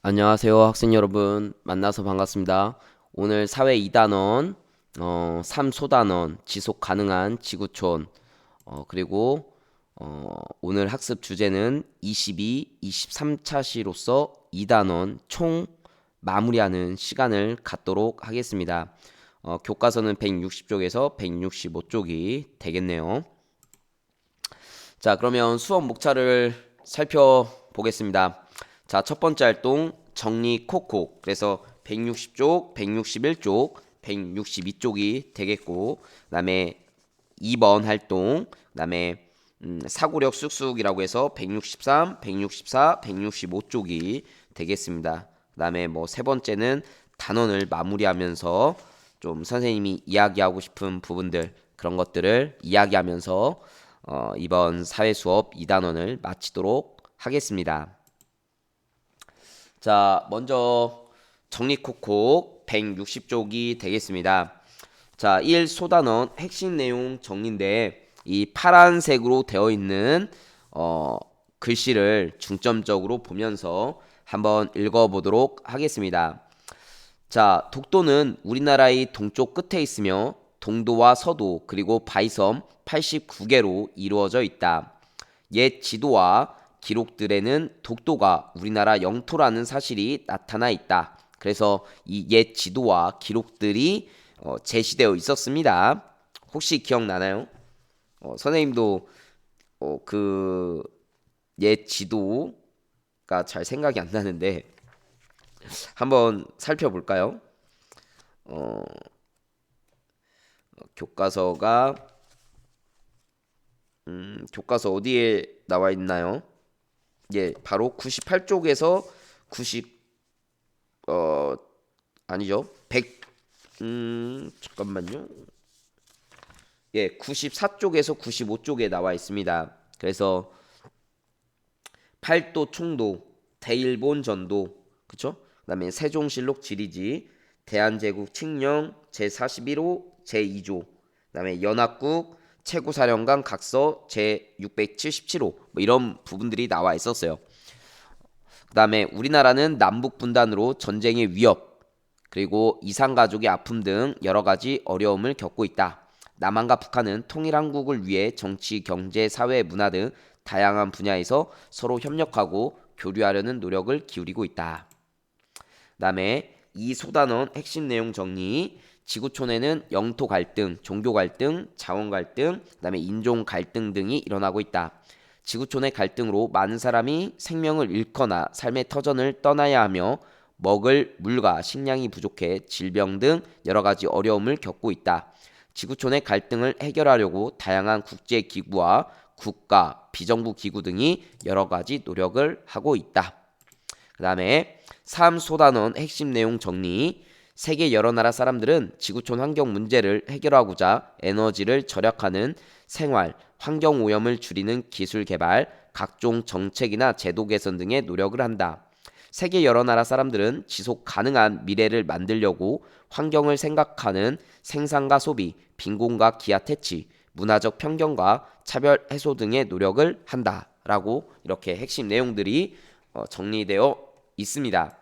안녕하세요, 학생 여러분. 만나서 반갑습니다. 오늘 사회 2단원, 3소단원, 지속 가능한 지구촌, 그리고 오늘 학습 주제는 22, 23차 시로서 2단원 총 마무리하는 시간을 갖도록 하겠습니다. 교과서는 160쪽에서 165쪽이 되겠네요. 자, 그러면 수업 목차를 살펴보겠습니다. 자, 첫 번째 활동 정리 콕콕. 그래서 160쪽, 161쪽, 162쪽이 되겠고, 그다음에 2번 활동, 그다음에 사고력 쑥쑥이라고 해서 163, 164, 165쪽이 되겠습니다. 그다음에 뭐 세 번째는 단원을 마무리하면서 좀 선생님이 이야기하고 싶은 부분들 그런 것들을 이야기하면서 이번 사회 수업 2단원을 마치도록 하겠습니다. 자, 먼저 정리콕콕 160쪽이 되겠습니다. 자, 1소단원 핵심 내용 정리인데 이 파란색으로 되어 있는 글씨를 중점적으로 보면서 한번 읽어보도록 하겠습니다. 자, 독도는 우리나라의 동쪽 끝에 있으며 동도와 서도 그리고 바위섬 89개로 이루어져 있다. 옛 지도와 기록들에는 독도가 우리나라 영토라는 사실이 나타나 있다. 그래서 이 옛 지도와 기록들이 제시되어 있었습니다. 혹시 기억나나요? 선생님도 그 옛 지도가 잘 생각이 안 나는데 한번 살펴볼까요? 어, 교과서가 교과서 어디에 나와 있나요? 예, 바로 98쪽에서 90 아니죠. 100 잠깐만요. 예, 94쪽에서 95쪽에 나와 있습니다. 그래서 팔도 총도, 대일본 전도, 그쵸? 그다음에 세종실록 지리지, 대한제국 칙령 제41호 제2조, 그다음에 연합국 최고사령관 각서 제677호 뭐 이런 부분들이 나와 있었어요. 그다음에 우리나라는 남북 분단으로 전쟁의 위협, 그리고 이산가족의 아픔 등 여러 가지 어려움을 겪고 있다. 남한과 북한은 통일한국을 위해 정치, 경제, 사회, 문화 등 다양한 분야에서 서로 협력하고 교류하려는 노력을 기울이고 있다. 그다음에 이 소단원 핵심 내용 정리. 지구촌에는 영토 갈등, 종교 갈등, 자원 갈등, 그다음에 인종 갈등 등이 일어나고 있다. 지구촌의 갈등으로 많은 사람이 생명을 잃거나 삶의 터전을 떠나야 하며 먹을 물과 식량이 부족해 질병 등 여러 가지 어려움을 겪고 있다. 지구촌의 갈등을 해결하려고 다양한 국제 기구와 국가, 비정부 기구 등이 여러 가지 노력을 하고 있다. 그 다음에 3소단원 핵심 내용 정리. 세계 여러 나라 사람들은 지구촌 환경 문제를 해결하고자 에너지를 절약하는 생활, 환경 오염을 줄이는 기술 개발, 각종 정책이나 제도 개선 등의 노력을 한다. 세계 여러 나라 사람들은 지속 가능한 미래를 만들려고 환경을 생각하는 생산과 소비, 빈곤과 기아 퇴치, 문화적 편견과 차별 해소 등의 노력을 한다. 라고 이렇게 핵심 내용들이 정리되어 있습니다.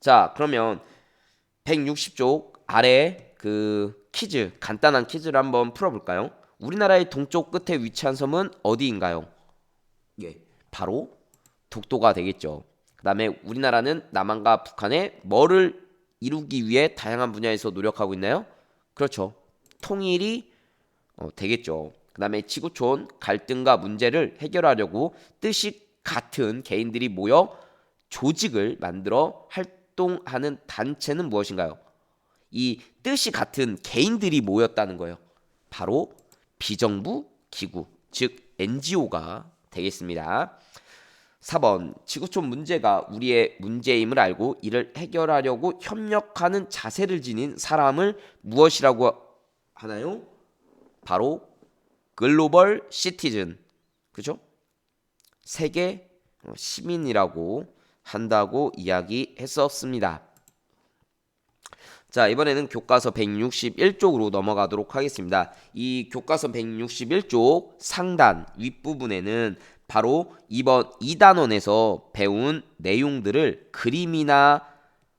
자, 그러면 160쪽 아래 그 퀴즈, 간단한 퀴즈를 한번 풀어볼까요? 우리나라의 동쪽 끝에 위치한 섬은 어디인가요? 예, 바로 독도가 되겠죠. 그 다음에 우리나라는 남한과 북한에 뭐를 이루기 위해 다양한 분야에서 노력하고 있나요? 그렇죠. 통일이 되겠죠. 그 다음에 지구촌 갈등과 문제를 해결하려고 뜻이 같은 개인들이 모여 조직을 만들어 활동하는 단체는 무엇인가요? 이 뜻이 같은 개인들이 모였다는 거예요. 바로 비정부 기구, 즉 NGO가 되겠습니다. 4번 지구촌 문제가 우리의 문제임을 알고 이를 해결하려고 협력하는 자세를 지닌 사람을 무엇이라고 하나요? 바로 글로벌 시티즌, 그죠? 세계 시민이라고 한다고 이야기했었습니다. 자, 이번에는 교과서 161쪽으로 넘어가도록 하겠습니다. 이 교과서 161쪽 상단 윗부분에는 바로 이번 2단원에서 배운 내용들을 그림이나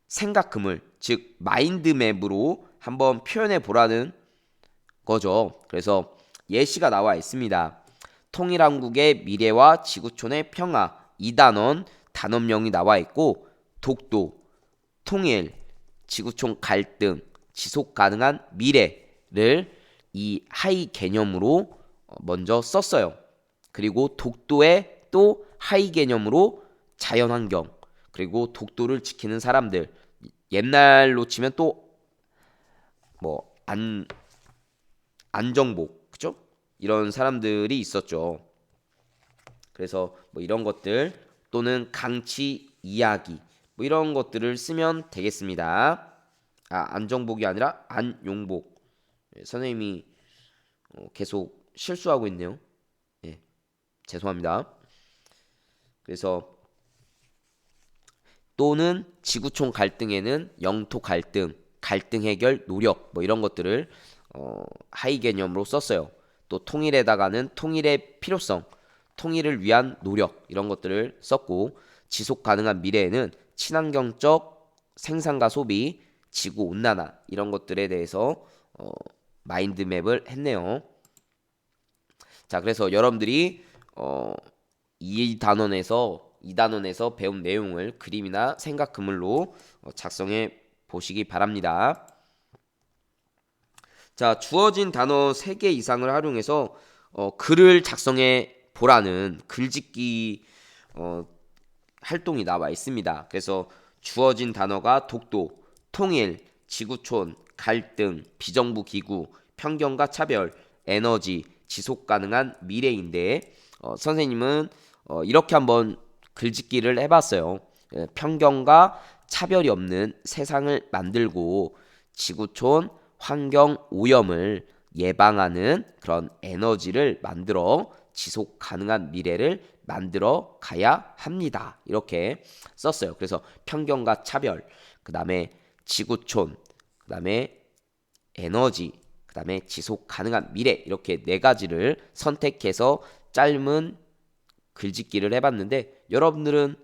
생각 그물, 즉 마인드맵으로 한번 표현해 보라는 거죠. 그래서 예시가 나와 있습니다. 통일한국의 미래와 지구촌의 평화 2단원 단원명이 나와 있고, 독도, 통일, 지구촌 갈등, 지속 가능한 미래를 이 하이 개념으로 먼저 썼어요. 그리고 독도에 또 하이 개념으로 자연환경, 그리고 독도를 지키는 사람들, 옛날로 치면 또 뭐 안정복, 그죠? 이런 사람들이 있었죠. 그래서 뭐 이런 것들 또는 강치 이야기 뭐 이런 것들을 쓰면 되겠습니다. 안정복이 아니라 안용복. 선생님이 계속 실수하고 있네요. 예, 죄송합니다. 그래서 또는 지구촌 갈등에는 영토 갈등, 갈등 해결 노력 뭐 이런 것들을 하이 개념으로 썼어요. 또 통일에다가는 통일의 필요성, 통일을 위한 노력 이런 것들을 썼고, 지속 가능한 미래에는 친환경적 생산과 소비, 지구 온난화 이런 것들에 대해서 마인드맵을 했네요. 자, 그래서 여러분들이 이 단원에서 배운 내용을 그림이나 생각 그물로 작성해 보시기 바랍니다. 자, 주어진 단어 3개 이상을 활용해서 글을 작성해 보라는 글짓기 활동이 나와 있습니다. 그래서 주어진 단어가 독도, 통일, 지구촌, 갈등, 비정부 기구, 편견과 차별, 에너지, 지속 가능한 미래인데, 선생님은 이렇게 한번 글짓기를 해봤어요. 편견과 차별이 없는 세상을 만들고 지구촌 환경 오염을 예방하는 그런 에너지를 만들어 지속 가능한 미래를 만들어 가야 합니다. 이렇게 썼어요. 그래서 편견과 차별, 그 다음에 지구촌, 그 다음에 에너지, 그 다음에 지속 가능한 미래, 이렇게 4가지를 선택해서 짧은 글짓기를 해봤는데, 여러분들은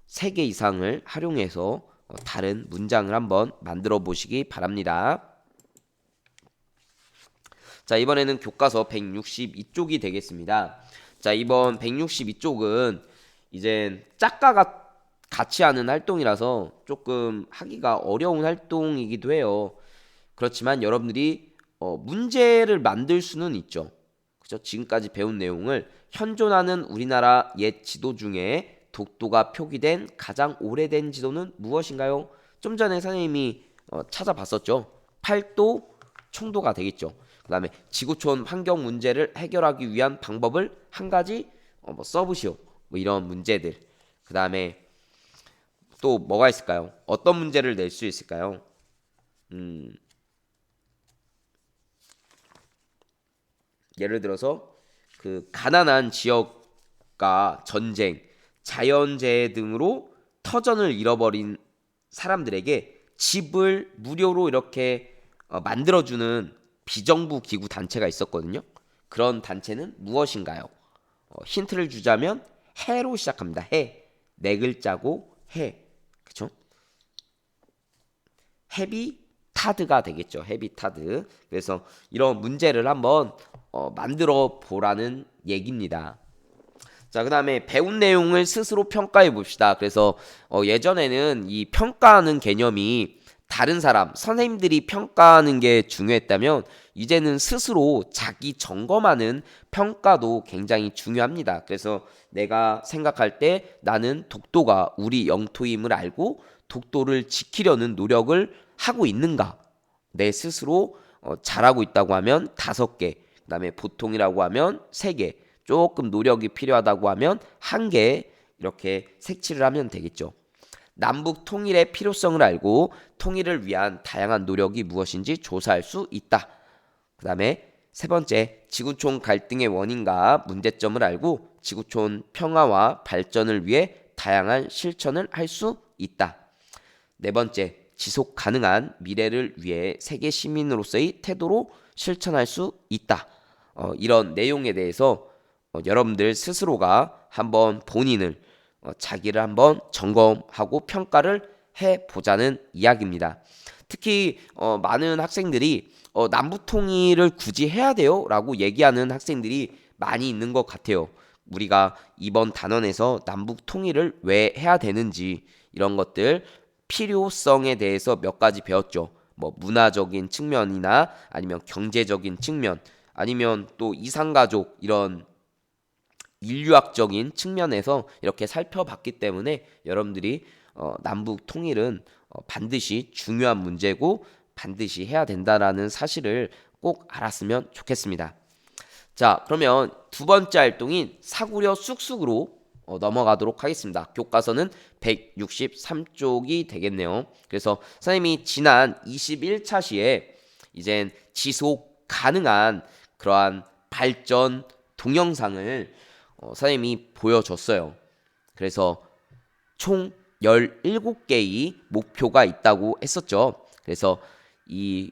3개 이상을 활용해서 다른 문장을 한번 만들어 보시기 바랍니다. 자, 이번에는 교과서 162쪽이 되겠습니다. 자, 이번 162쪽은 이제 작가가 같이 하는 활동이라서 조금 하기가 어려운 활동이기도 해요. 그렇지만 여러분들이 문제를 만들 수는 있죠. 그죠? 지금까지 배운 내용을 현존하는 우리나라 옛 지도 중에 독도가 표기된 가장 오래된 지도는 무엇인가요? 좀 전에 선생님이 찾아봤었죠. 팔도 청도가 되겠죠. 그 다음에 지구촌 환경 문제를 해결하기 위한 방법을 한 가지 뭐 써보시오. 뭐 이런 문제들. 그 다음에 또 뭐가 있을까요? 어떤 문제를 낼 수 있을까요? 예를 들어서 그 가난한 지역과 전쟁, 자연재해 등으로 터전을 잃어버린 사람들에게 집을 무료로 이렇게 만들어주는 비정부 기구 단체가 있었거든요. 그런 단체는 무엇인가요? 힌트를 주자면 해로 시작합니다. 해. 4글자고 해. 그쵸? 헤비타드가 되겠죠. 헤비타드. 그래서 이런 문제를 한번 만들어 보라는 얘기입니다. 자, 그 다음에 배운 내용을 스스로 평가해 봅시다. 그래서 예전에는 이 평가하는 개념이 다른 사람, 선생님들이 평가하는 게 중요했다면, 이제는 스스로 자기 점검하는 평가도 굉장히 중요합니다. 그래서 내가 생각할 때 나는 독도가 우리 영토임을 알고 독도를 지키려는 노력을 하고 있는가? 내 스스로 잘하고 있다고 하면 5개, 그 다음에 보통이라고 하면 3개, 조금 노력이 필요하다고 하면 1개, 이렇게 색칠을 하면 되겠죠. 남북 통일의 필요성을 알고 통일을 위한 다양한 노력이 무엇인지 조사할 수 있다. 그 다음에 3번째, 지구촌 갈등의 원인과 문제점을 알고 지구촌 평화와 발전을 위해 다양한 실천을 할 수 있다. 4번째, 지속 가능한 미래를 위해 세계 시민으로서의 태도로 실천할 수 있다. 이런 내용에 대해서 여러분들 스스로가 한번 본인을 자기를 한번 점검하고 평가를 해 보자는 이야기입니다. 특히 많은 학생들이 남북통일을 굳이 해야 돼요 라고 얘기하는 학생들이 많이 있는 것 같아요. 우리가 이번 단원에서 남북통일을 왜 해야 되는지 이런 것들 필요성에 대해서 몇 가지 배웠죠. 뭐 문화적인 측면이나 아니면 경제적인 측면 아니면 또 이산가족 이런 인류학적인 측면에서 이렇게 살펴봤기 때문에 여러분들이 남북 통일은 반드시 중요한 문제고 반드시 해야 된다라는 사실을 꼭 알았으면 좋겠습니다. 자, 그러면 두 번째 활동인 사구려 쑥쑥으로 넘어가도록 하겠습니다. 교과서는 163쪽이 되겠네요. 그래서 선생님이 지난 21차 시에 이젠 지속 가능한 그러한 발전 동영상을 선생님이 보여줬어요. 그래서 총 17개의 목표가 있다고 했었죠. 그래서 이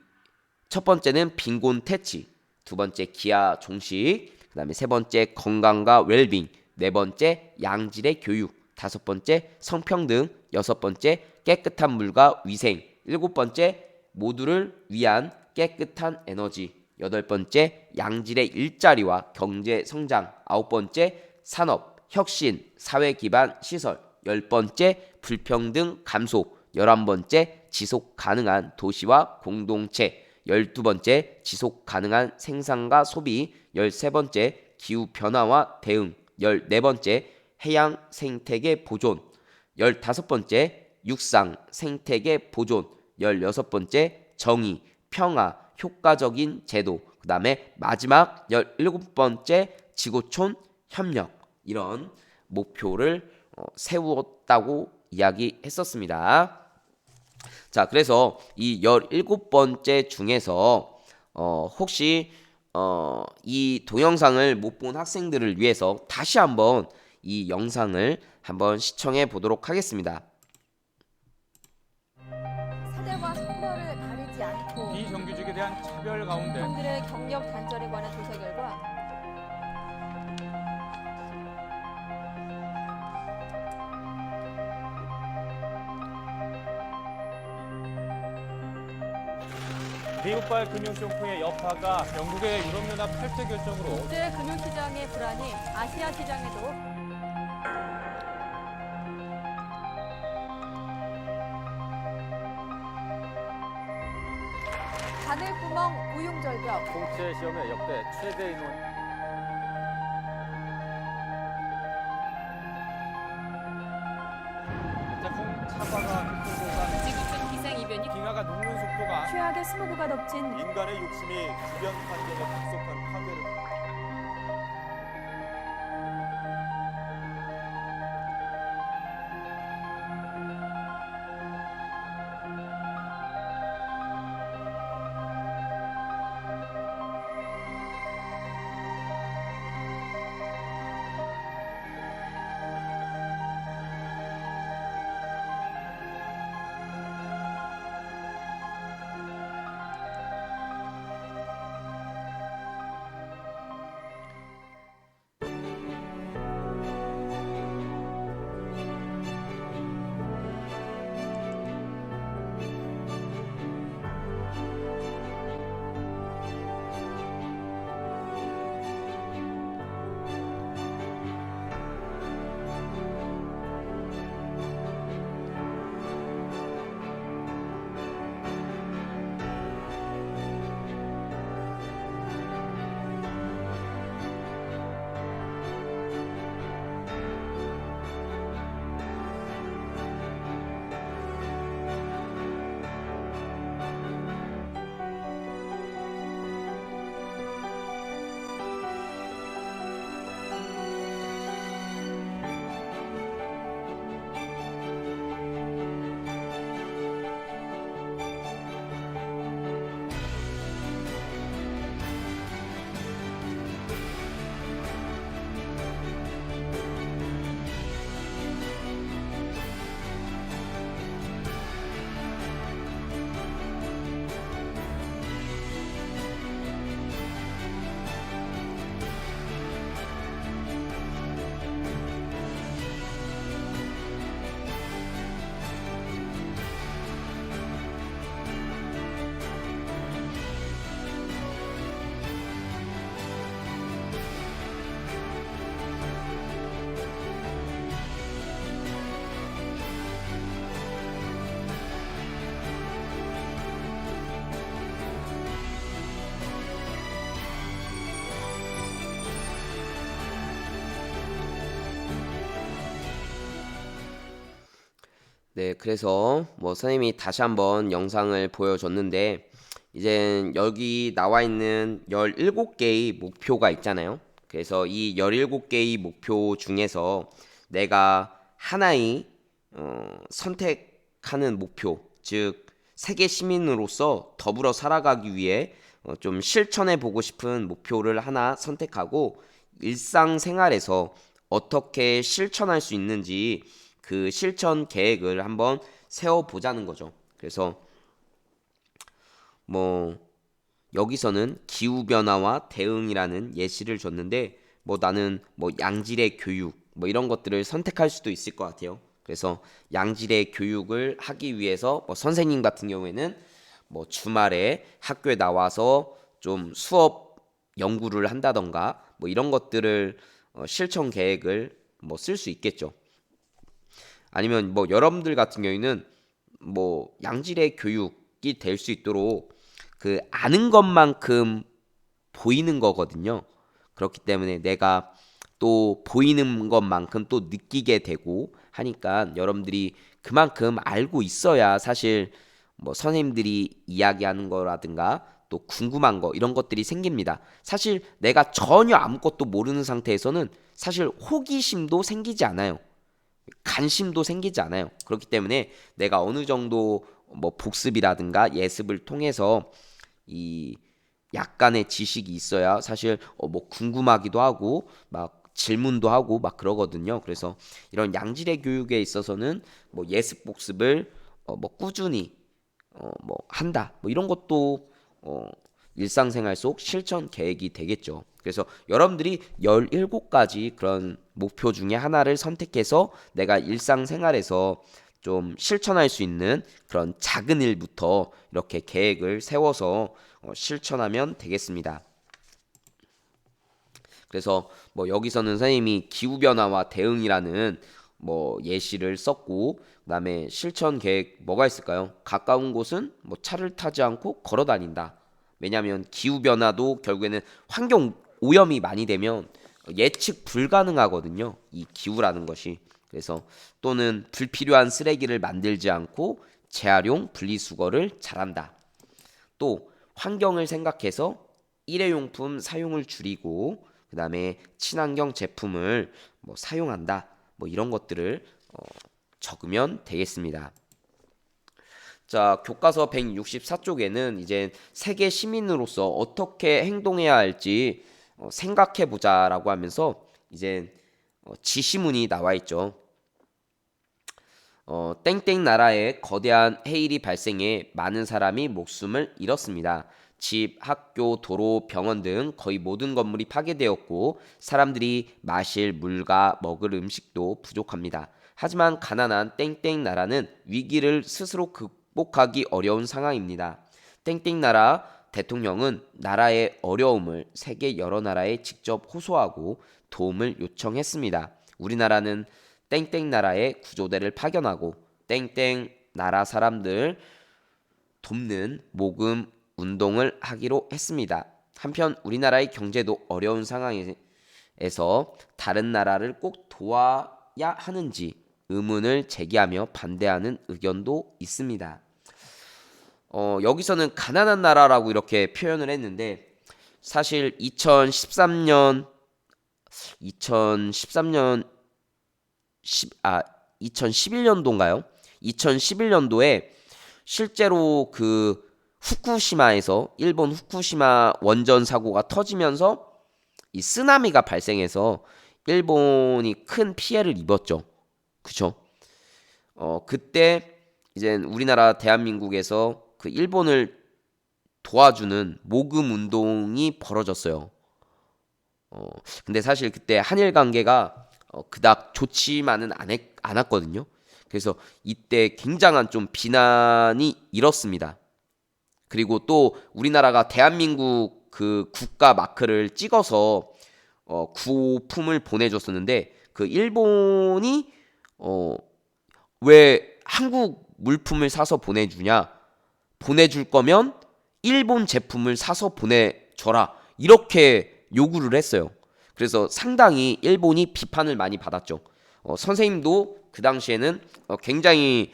첫 번째는 빈곤 퇴치, 두 번째 기아 종식, 그 다음에 세 번째 건강과 웰빙, 네 번째 양질의 교육, 다섯 번째 성평등, 여섯 번째 깨끗한 물과 위생, 일곱 번째 모두를 위한 깨끗한 에너지, 여덟 번째 양질의 일자리와 경제 성장, 아홉 번째 산업, 혁신, 사회 기반 시설, 열 번째 불평등 감소, 11번째 지속 가능한 도시와 공동체, 12번째 지속 가능한 생산과 소비, 13번째 기후 변화와 대응, 14번째 해양 생태계 보존, 15번째 육상 생태계 보존, 16번째 정의, 평화, 효과적인 제도, 그 다음에 마지막 17번째 지구촌 협력 이런 목표를 세웠다고 이야기했었습니다. 자, 그래서 이 17번째 중에서 혹시 이 동영상을 못 본 학생들을 위해서 다시 한번 이 영상을 한번 시청해 보도록 하겠습니다. 사대와 성별을 가리지 않고 비정규직에 대한 차별 가운데 그들의 경력 단절에 관한 조사 결과 미국발 금융쇼크의 여파가 영국의 유럽연합 탈퇴 결정으로 국제 금융시장의 불안이 아시아 시장에도 바늘구멍 고용절벽 공채 시험의 역대 최대 인원 태풍 차바가 휩쓸고 지구촌 기상이변이 빙하가 녹는 속도가 최악의 스모그가 덮친 인간의 욕심이 주변 환경에 급속한 파괴를 네, 그래서 뭐 선생님이 다시 한번 영상을 보여줬는데 이제 여기 나와 있는 17개의 목표가 있잖아요. 그래서 이 17개의 목표 중에서 내가 하나의 선택하는 목표, 즉 세계 시민으로서 더불어 살아가기 위해 좀 실천해 보고 싶은 목표를 하나 선택하고 일상생활에서 어떻게 실천할 수 있는지 그 실천 계획을 한번 세워보자는 거죠. 그래서 뭐 여기서는 기후변화와 대응이라는 예시를 줬는데 뭐 나는 뭐 양질의 교육 뭐 이런 것들을 선택할 수도 있을 것 같아요. 그래서 양질의 교육을 하기 위해서 뭐 선생님 같은 경우에는 뭐 주말에 학교에 나와서 좀 수업 연구를 한다던가 뭐 이런 것들을 실천 계획을 뭐 쓸 수 있겠죠. 아니면 뭐 여러분들 같은 경우에는 뭐 양질의 교육이 될 수 있도록 그 아는 것만큼 보이는 거거든요. 그렇기 때문에 내가 또 보이는 것만큼 또 느끼게 되고 하니까 여러분들이 그만큼 알고 있어야 사실 뭐 선생님들이 이야기하는 거라든가 또 궁금한 거 이런 것들이 생깁니다. 사실 내가 전혀 아무것도 모르는 상태에서는 사실 호기심도 생기지 않아요. 관심도 생기지 않아요. 그렇기 때문에 내가 어느 정도 뭐 복습이라든가 예습을 통해서 이 약간의 지식이 있어야 사실 뭐 궁금하기도 하고 막 질문도 하고 막 그러거든요. 그래서 이런 양질의 교육에 있어서는 뭐 예습 복습을 뭐 꾸준히 뭐 한다. 뭐 이런 것도 일상생활 속 실천 계획이 되겠죠. 그래서 여러분들이 17가지 그런 목표 중에 하나를 선택해서 내가 일상생활에서 좀 실천할 수 있는 그런 작은 일부터 이렇게 계획을 세워서 실천하면 되겠습니다. 그래서 뭐 여기서는 선생님이 기후변화와 대응이라는 뭐 예시를 썼고 그다음에 실천 계획 뭐가 있을까요? 가까운 곳은 뭐 차를 타지 않고 걸어 다닌다. 왜냐하면 기후변화도 결국에는 환경 오염이 많이 되면 예측 불가능하거든요. 이 기후라는 것이. 그래서 또는 불필요한 쓰레기를 만들지 않고 재활용 분리수거를 잘한다. 또 환경을 생각해서 일회용품 사용을 줄이고 그 다음에 친환경 제품을 뭐 사용한다. 뭐 이런 것들을 적으면 되겠습니다. 자, 교과서 164쪽에는 이제 세계 시민으로서 어떻게 행동해야 할지 생각해 보자라고 하면서 이제 지시문이 나와 있죠. 땡땡 나라에 거대한 해일이 발생해 많은 사람이 목숨을 잃었습니다. 집, 학교, 도로, 병원 등 거의 모든 건물이 파괴되었고 사람들이 마실 물과 먹을 음식도 부족합니다. 하지만 가난한 땡땡 나라는 위기를 스스로 극복하기 어려운 상황입니다. 땡땡 나라 대통령은 나라의 어려움을 세계 여러 나라에 직접 호소하고 도움을 요청했습니다. 우리나라는 땡땡 나라에 구조대를 파견하고 땡땡 나라 사람들 돕는 모금 운동을 하기로 했습니다. 한편 우리나라의 경제도 어려운 상황에서 다른 나라를 꼭 도와야 하는지 의문을 제기하며 반대하는 의견도 있습니다. 여기서는 가난한 나라라고 이렇게 표현을 했는데 사실 2013년 2011년도인가요? 2011년도에 실제로 그 후쿠시마에서 일본 후쿠시마 원전 사고가 터지면서 이 쓰나미가 발생해서 일본이 큰 피해를 입었죠. 그쵸? 그때 이제 우리나라 대한민국에서 그 일본을 도와주는 모금 운동이 벌어졌어요. 근데 사실 그때 한일 관계가 그닥 좋지만은 않았거든요. 그래서 이때 굉장한 좀 비난이 일었습니다. 그리고 또 우리나라가 대한민국 그 국가 마크를 찍어서 구호품을 보내줬었는데 그 일본이 왜 한국 물품을 사서 보내주냐? 보내줄 거면 일본 제품을 사서 보내줘라. 이렇게 요구를 했어요. 그래서 상당히 일본이 비판을 많이 받았죠. 선생님도 그 당시에는 굉장히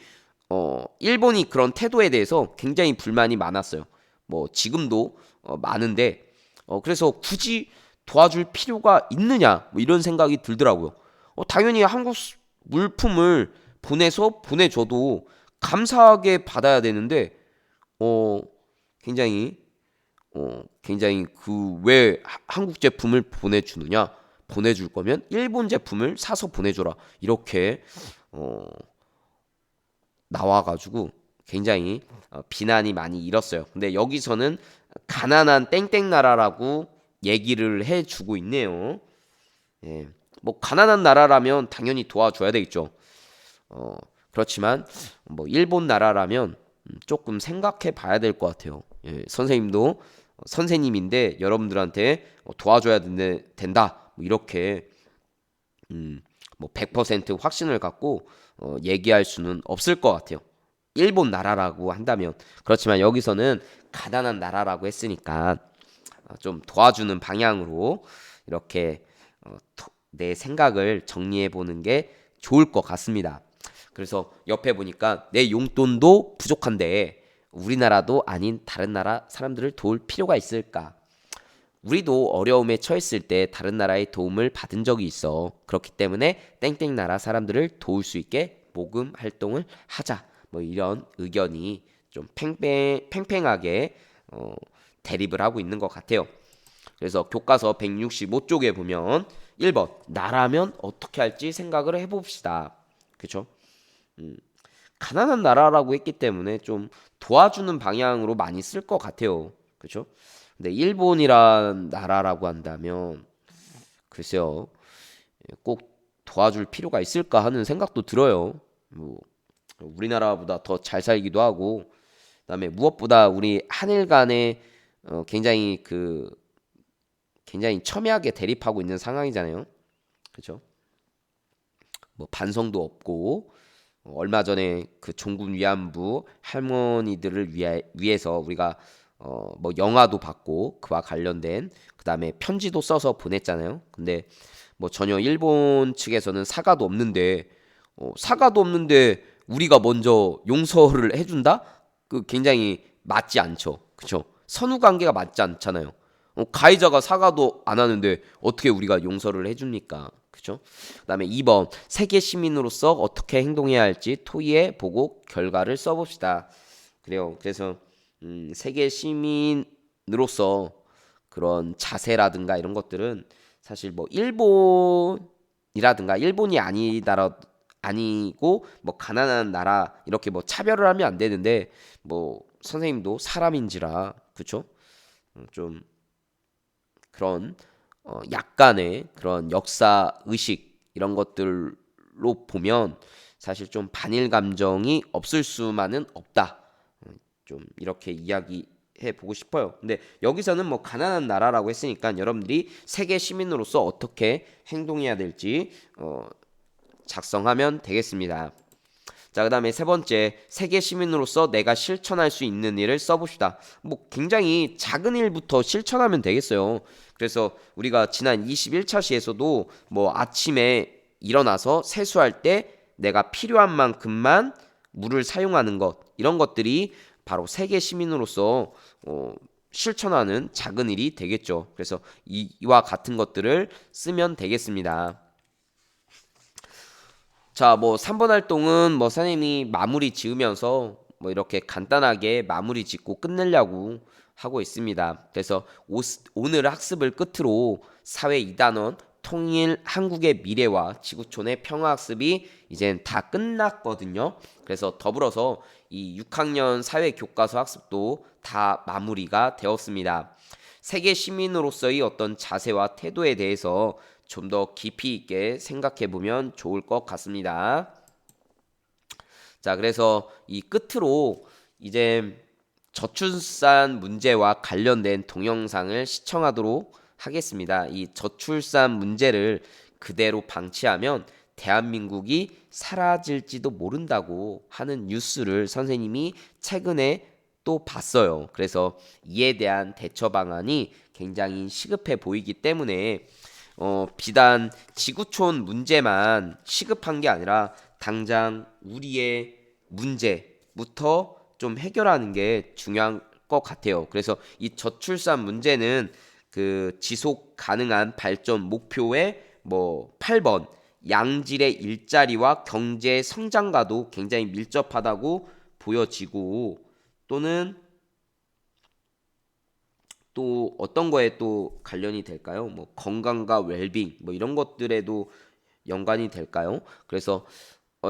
일본이 그런 태도에 대해서 굉장히 불만이 많았어요. 뭐 지금도 많은데 그래서 굳이 도와줄 필요가 있느냐 뭐 이런 생각이 들더라고요. 당연히 한국 물품을 보내줘도 감사하게 받아야 되는데 어 굉장히 그 왜 한국 제품을 보내주느냐, 보내줄 거면 일본 제품을 사서 보내줘라 이렇게 나와가지고 굉장히 비난이 많이 일었어요. 근데 여기서는 가난한 땡땡 나라라고 얘기를 해주고 있네요. 예, 뭐 가난한 나라라면 당연히 도와줘야 되겠죠. 그렇지만 뭐 일본 나라라면 조금 생각해 봐야 될 것 같아요. 예, 선생님도 선생님인데 여러분들한테 도와줘야 된다. 뭐 이렇게 뭐 100% 확신을 갖고 얘기할 수는 없을 것 같아요. 일본 나라라고 한다면. 그렇지만 여기서는 가난한 나라라고 했으니까 좀 도와주는 방향으로 이렇게 내 생각을 정리해 보는 게 좋을 것 같습니다. 그래서 옆에 보니까 내 용돈도 부족한데 우리나라도 아닌 다른 나라 사람들을 도울 필요가 있을까? 우리도 어려움에 처했을 때 다른 나라의 도움을 받은 적이 있어. 그렇기 때문에 땡땡 나라 사람들을 도울 수 있게 모금 활동을 하자. 뭐 이런 의견이 좀 팽팽하게 대립을 하고 있는 것 같아요. 그래서 교과서 165쪽에 보면 1번 나라면 어떻게 할지 생각을 해봅시다. 그렇죠? 가난한 나라라고 했기 때문에 좀 도와주는 방향으로 많이 쓸 것 같아요. 그렇죠? 근데 일본이란 나라라고 한다면 글쎄요, 꼭 도와줄 필요가 있을까 하는 생각도 들어요. 뭐 우리나라보다 더 잘 살기도 하고, 그다음에 무엇보다 우리 한일 간에 굉장히 굉장히 첨예하게 대립하고 있는 상황이잖아요. 그렇죠? 뭐 반성도 없고 얼마 전에 그 종군 위안부 할머니들을 위해서 우리가 뭐 영화도 받고 그와 관련된 그다음에 편지도 써서 보냈잖아요. 근데 뭐 전혀 일본 측에서는 사과도 없는데 우리가 먼저 용서를 해준다? 그 굉장히 맞지 않죠. 그쵸? 선후 관계가 맞지 않잖아요. 가해자가 사과도 안 하는데 어떻게 우리가 용서를 해줍니까? 그죠? 그다음에 2번 세계 시민으로서 어떻게 행동해야 할지 토의해 보고 결과를 써봅시다. 그래요. 그래서 세계 시민으로서 그런 자세라든가 이런 것들은 사실 뭐 일본이라든가 일본이 아니고 뭐 가난한 나라 이렇게 뭐 차별을 하면 안 되는데 뭐 선생님도 사람인지라 그쵸? 좀 그런 약간의 그런 역사 의식 이런 것들로 보면 사실 좀 반일 감정이 없을 수만은 없다. 좀 이렇게 이야기해 보고 싶어요. 근데 여기서는 뭐 가난한 나라라고 했으니까 여러분들이 세계 시민으로서 어떻게 행동해야 될지 작성하면 되겠습니다. 자, 그 다음에 세 번째, 세계 시민으로서 내가 실천할 수 있는 일을 써봅시다. 뭐 굉장히 작은 일부터 실천하면 되겠어요. 그래서 우리가 지난 21차 시에서도 뭐 아침에 일어나서 세수할 때 내가 필요한 만큼만 물을 사용하는 것, 이런 것들이 바로 세계 시민으로서 실천하는 작은 일이 되겠죠. 그래서 이와 같은 것들을 쓰면 되겠습니다. 자, 뭐 3번 활동은 뭐 선생님이 마무리 지으면서 뭐 이렇게 간단하게 마무리 짓고 끝내려고 하고 있습니다. 그래서 오늘 학습을 끝으로 사회 2단원 통일 한국의 미래와 지구촌의 평화 학습이 이젠 다 끝났거든요. 그래서 더불어서 이 6학년 사회 교과서 학습도 다 마무리가 되었습니다. 세계 시민으로서의 어떤 자세와 태도에 대해서 좀 더 깊이 있게 생각해 보면 좋을 것 같습니다. 자, 그래서 이 끝으로 이제 저출산 문제와 관련된 동영상을 시청하도록 하겠습니다. 이 저출산 문제를 그대로 방치하면 대한민국이 사라질지도 모른다고 하는 뉴스를 선생님이 최근에 또 봤어요. 그래서 이에 대한 대처 방안이 굉장히 시급해 보이기 때문에 비단 지구촌 문제만 시급한 게 아니라 당장 우리의 문제부터 좀 해결하는 게 중요한 것 같아요. 그래서 이 저출산 문제는 그 지속 가능한 발전 목표의 뭐 8번 양질의 일자리와 경제 성장과도 굉장히 밀접하다고 보여지고, 또는 또 어떤 거에 또 관련이 될까요? 뭐 건강과 웰빙 뭐 이런 것들에도 연관이 될까요? 그래서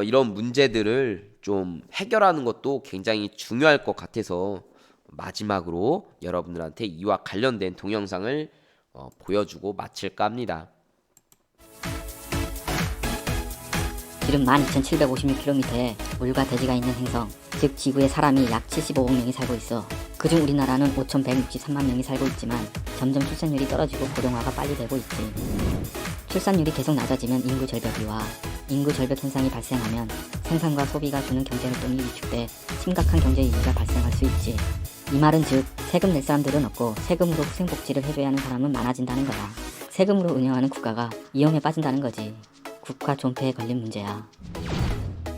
이런 문제들을 좀 해결하는 것도 굉장히 중요할 것 같아서 마지막으로 여러분들한테 이와 관련된 동영상을 보여주고 마칠까 합니다. 지름 12,756km의 물과 대지가 있는 행성, 즉 지구에 사람이 약 75억 명이 살고 있어. 그중 우리나라는 5,163만 명이 살고 있지만 점점 출산율이 떨어지고 고령화가 빨리 되고 있지. 출산율이 계속 낮아지면 인구 절벽이와 인구 절벽 현상이 발생하면 생산과 소비가 주는 경제활동이 위축돼 심각한 경제 위기가 발생할 수 있지. 이 말은 즉 세금 낼 사람들은 없고 세금으로 후생복지를 해줘야 하는 사람은 많아진다는 거야. 세금으로 운영하는 국가가 위험에 빠진다는 거지. 국가 존폐에 걸린 문제야.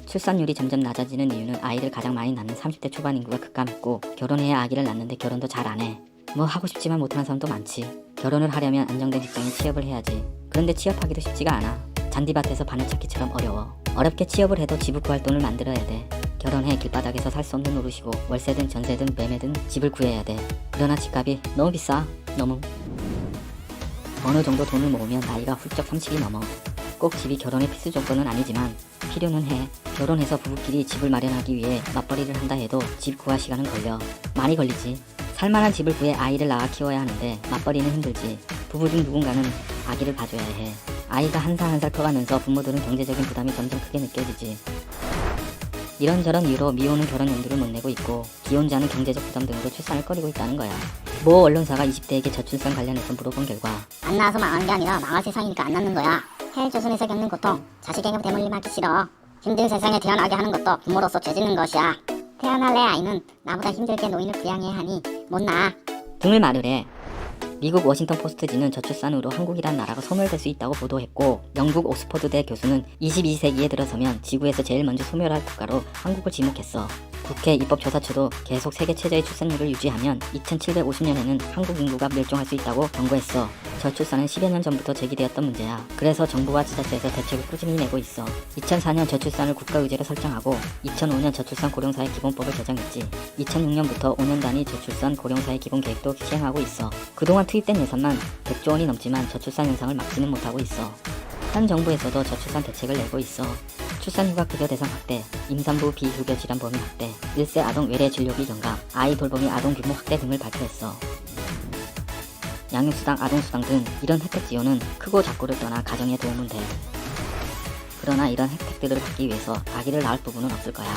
출산율이 점점 낮아지는 이유는 아이를 가장 많이 낳는 30대 초반 인구가 급감했고, 결혼해야 아기를 낳는데 결혼도 잘 안 해. 뭐 하고 싶지만 못하는 사람도 많지. 결혼을 하려면 안정된 직장에 취업을 해야지. 그런데 취업하기도 쉽지가 않아. 잔디밭에서 바늘 찾기처럼 어려워. 어렵게 취업을 해도 집을 구할 돈을 만들어야 돼. 결혼해 길바닥에서 살 수 없는 노릇이고 월세든 전세든 매매든 집을 구해야 돼. 그러나 집값이 너무 비싸. 너무. 어느 정도 돈을 모으면 나이가 훌쩍 30이 넘어. 꼭 집이 결혼의 필수 조건은 아니지만 필요는 해. 결혼해서 부부끼리 집을 마련하기 위해 맞벌이를 한다 해도 집 구할 시간은 걸려. 많이 걸리지. 살만한 집을 구해 아이를 낳아 키워야 하는데 맞벌이는 힘들지. 부부 중 누군가는 아기를 봐줘야 해. 아이가 한 살 한 살 커가면서 부모들은 경제적인 부담이 점점 크게 느껴지지. 이런저런 이유로 미혼은 결혼 연두를 못 내고 있고 기혼자는 경제적 부담 등으로 출산을 꺼리고 있다는 거야. 모 언론사가 20대에게 저출산 관련해서 물어본 결과 안 낳아서 망한 게 아니라 망할 세상이니까 안 낳는 거야. 헬조선에서 겪는 고통, 자식에게 대물림하기 싫어. 힘든 세상에 태어나게 하는 것도 부모로서 죄짓는 것이야. 태어날 내 아이는 나보다 힘들게 노인을 부양해야 하니 못 낳아. 등을 말을 해. 미국 워싱턴 포스트지는 저출산으로 한국이란 나라가 소멸될 수 있다고 보도했고, 영국 옥스퍼드대 교수는 22세기에 들어서면 지구에서 제일 먼저 소멸할 국가로 한국을 지목했어. 국회 입법조사처도 계속 세계 최저의 출산율을 유지하면 2750년에는 한국 인구가 멸종할 수 있다고 경고했어. 저출산은 10여 년 전부터 제기되었던 문제야. 그래서 정부와 지자체에서 대책을 꾸준히 내고 있어. 2004년 저출산을 국가의제로 설정하고 2005년 저출산 고령사회 기본법을 제정했지. 2006년부터 5년 단위 저출산 고령사회 기본계획도 시행하고 있어. 그동안 투입된 예산만 100조 원이 넘지만 저출산 현상을 막지는 못하고 있어. 현 정부에서도 저출산 대책을 내고 있어. 출산휴가 급여 대상 확대, 임산부 비급여 질환 범위 확대, 1세 아동 외래 진료비 경감, 아이 돌보미 아동 규모 확대 등을 발표했어. 양육수당, 아동수당 등 이런 혜택 지원은 크고 작고를 떠나 가정에 도움은 돼. 그러나 이런 혜택들을 받기 위해서 아기를 낳을 부분은 없을 거야.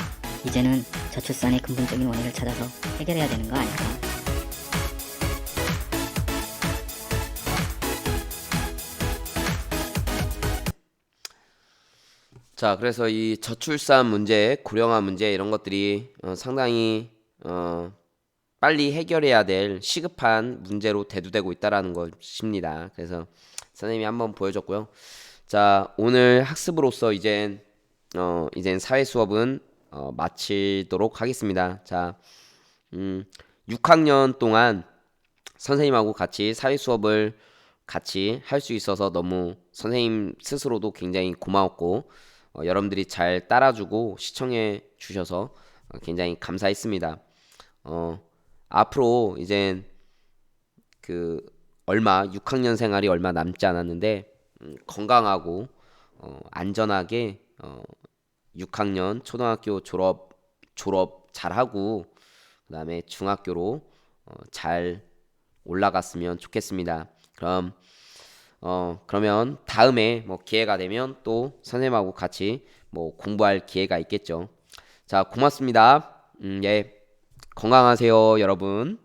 이제는 저출산의 근본적인 원인을 찾아서 해결해야 되는 거 아닐까? 자, 그래서 이 저출산 문제, 고령화 문제 이런 것들이 상당히 빨리 해결해야 될 시급한 문제로 대두되고 있다라는 것입니다. 그래서 선생님이 한번 보여줬고요. 자, 오늘 학습으로서 이젠 사회 수업은 마치도록 하겠습니다. 자, 6학년 동안 선생님하고 같이 사회 수업을 같이 할 수 있어서 너무 선생님 스스로도 굉장히 고마웠고, 여러분들이 잘 따라주고 시청해 주셔서 굉장히 감사했습니다. 앞으로 이젠 6학년 생활이 얼마 남지 않았는데 건강하고 안전하게 6학년 초등학교 졸업 잘하고 그다음에 중학교로 잘 올라갔으면 좋겠습니다. 그러면 다음에 뭐 기회가 되면 또 선생님하고 같이 뭐 공부할 기회가 있겠죠. 자, 고맙습니다. 예, 건강하세요, 여러분.